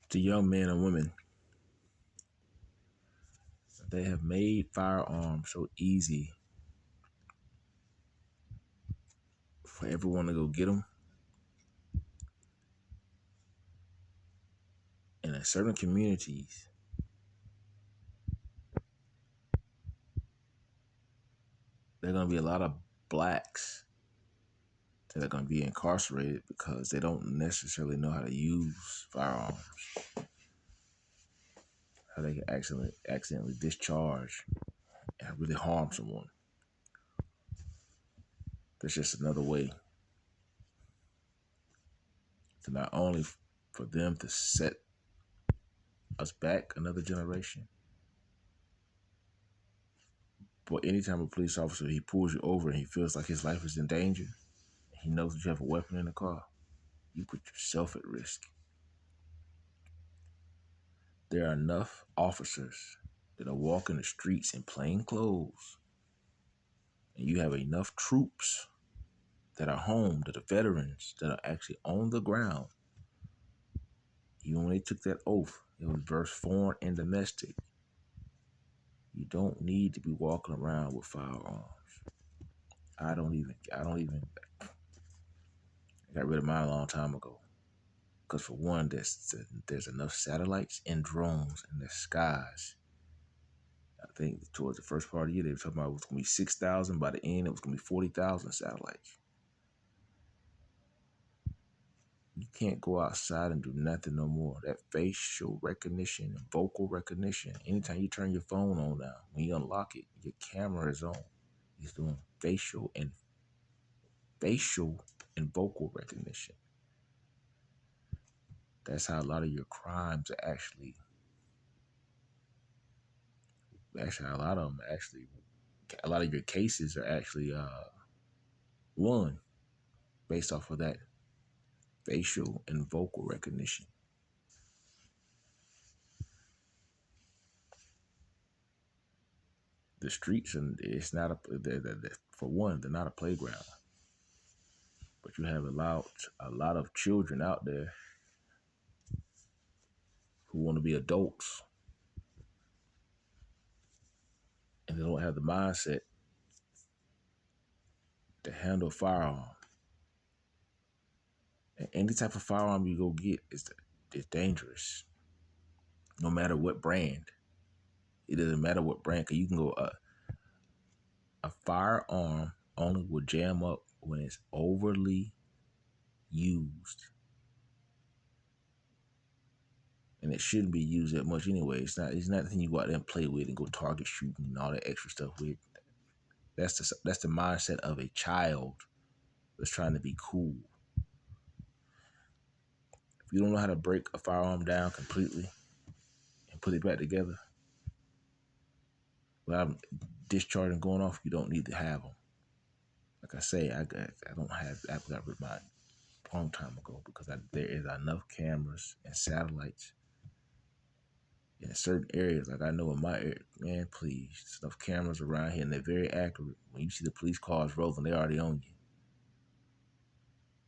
to young men and women, they have made firearms so easy for everyone to go get them. And in certain communities, there are going to be a lot of blacks that are going to be incarcerated because they don't necessarily know how to use firearms, how they can accidentally discharge and really harm someone. That's just another way to not only for them to set us back another generation, but anytime a police officer he pulls you over and he feels like his life is in danger, he knows that you have a weapon in the car, you put yourself at risk. There are enough officers that are walking the streets in plain clothes, and you have enough troops that are home, that are veterans, that are actually on the ground. Even when they took that oath, it was verse foreign and domestic. You don't need to be walking around with firearms. I don't even. I got rid of mine a long time ago. Because for one, there's enough satellites and drones in the skies. I think towards the first part of the year, they were talking about it was going to be 6,000. By the end, it was going to be 40,000 satellites. You can't go outside and do nothing no more. That facial recognition and vocal recognition. Anytime you turn your phone on now, when you unlock it, your camera is on. It's doing facial and vocal recognition. That's how a lot of your crimes are actually a lot of them a lot of your cases are actually won based off of that facial and vocal recognition. The streets, and it's not for one, they're not a playground. But you have a lot of children out there who want to be adults, and they don't have the mindset to handle a firearm. And any type of firearm you go get is dangerous, no matter what brand. It doesn't matter what brand, because you can go a firearm only will jam up when it's overly used, and it shouldn't be used that much anyway. It's not nothing you go out there and play with and go target shooting and all that extra stuff with. That's the mindset of a child that's trying to be cool. If you don't know how to break a firearm down completely and put it back together without discharging going off, you don't need to have them. Like I say, I got rid of mine a long time ago because there is enough cameras and satellites in certain areas. Like I know in my area, man, please, there's enough cameras around here and they're very accurate. When you see the police cars rolling, they're already on you.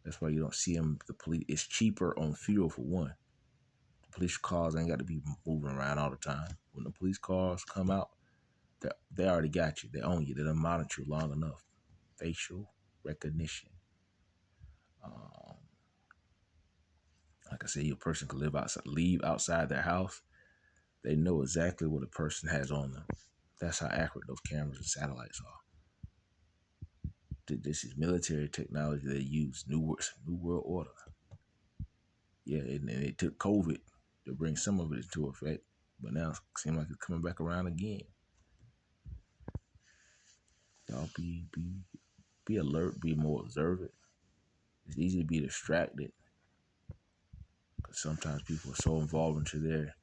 That's why you don't see them. The police, it's cheaper on fuel for one. The police cars ain't got to be moving around all the time. When the police cars come out, they already got you. They own you. They done monitor you long enough. Facial recognition. Like I said, your person can leave outside their house. They know exactly what a person has on them. That's how accurate those cameras and satellites are. This is military technology they use. New world order. Yeah, and it took COVID to bring some of it into effect, but now it seems like it's coming back around again. Y'all be alert, be more observant. It's easy to be distracted because sometimes people are so involved into their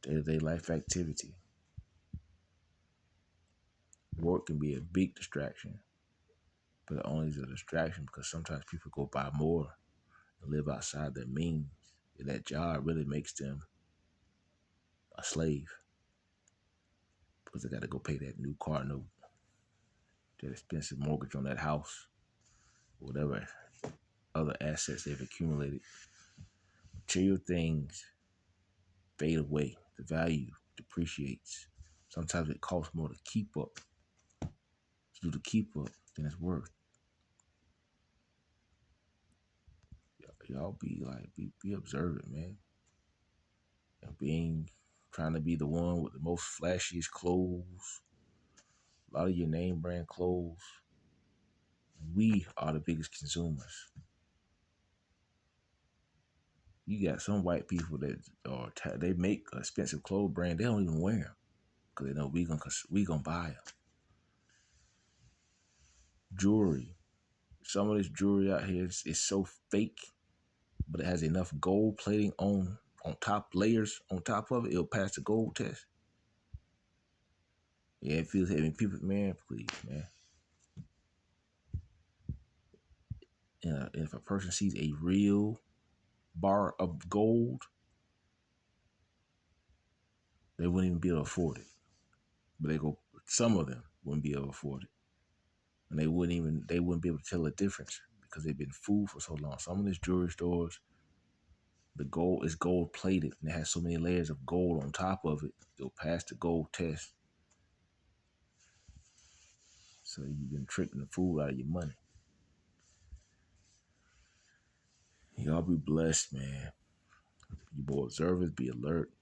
day-to-day life activity. Work can be a big distraction, but it only is a distraction because sometimes people go buy more and live outside their means. And that job really makes them a slave because they got to go pay that new car note, that expensive mortgage on that house, whatever other assets they've accumulated. Material things fade away. The value depreciates. Sometimes it costs more to keep up, to keep up than it's worth. Y'all be like, be observant, man. And trying to be the one with the most flashiest clothes, a lot of your name brand clothes. We are the biggest consumers. You got some white people that they make expensive clothes brand. They don't even wear them because they know we gonna buy them. Jewelry. Some of this jewelry out here is so fake, but it has enough gold plating on top layers on top of it. It'll pass the gold test. Yeah, it feels heavy. People, man, please, man. If a person sees a real bar of gold, they wouldn't even be able to afford it. But some of them wouldn't be able to afford it. And they wouldn't be able to tell the difference because they've been fooled for so long. Some of these jewelry stores, the gold is gold plated and it has so many layers of gold on top of it, it'll pass the gold test. So you've been tricking the fool out of your money. Y'all be blessed, man. You boy observers, be alert.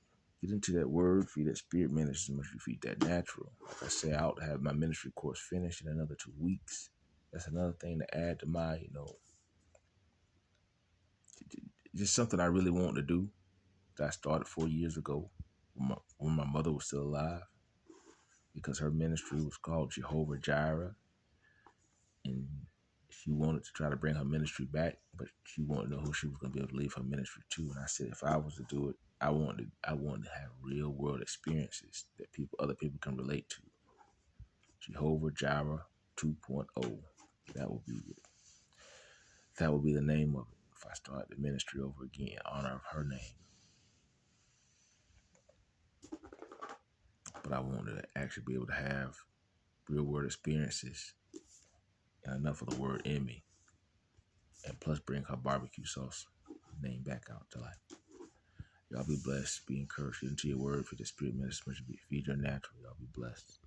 Get into that word, feed that spirit ministry as much as you feed that natural. Like I say, I ought to have my ministry course finished in another 2 weeks. That's another thing to add to my, just something I really want to do that I started 4 years ago when my mother was still alive, because her ministry was called Jehovah Jireh, and she wanted to try to bring her ministry back, but she wanted to know who she was going to be able to leave her ministry to. And I said, if I was to do it, I wanted to have real world experiences that other people can relate to. Jehovah Jireh 2.0. That would be the name of it if I start the ministry over again in honor of her name. But I wanted to actually be able to have real world experiences and enough of the word in me. And plus bring her barbecue sauce name back out to life. Y'all be blessed. Be encouraged. Get into your word for the spirit ministry. Feed your natural. Y'all be blessed.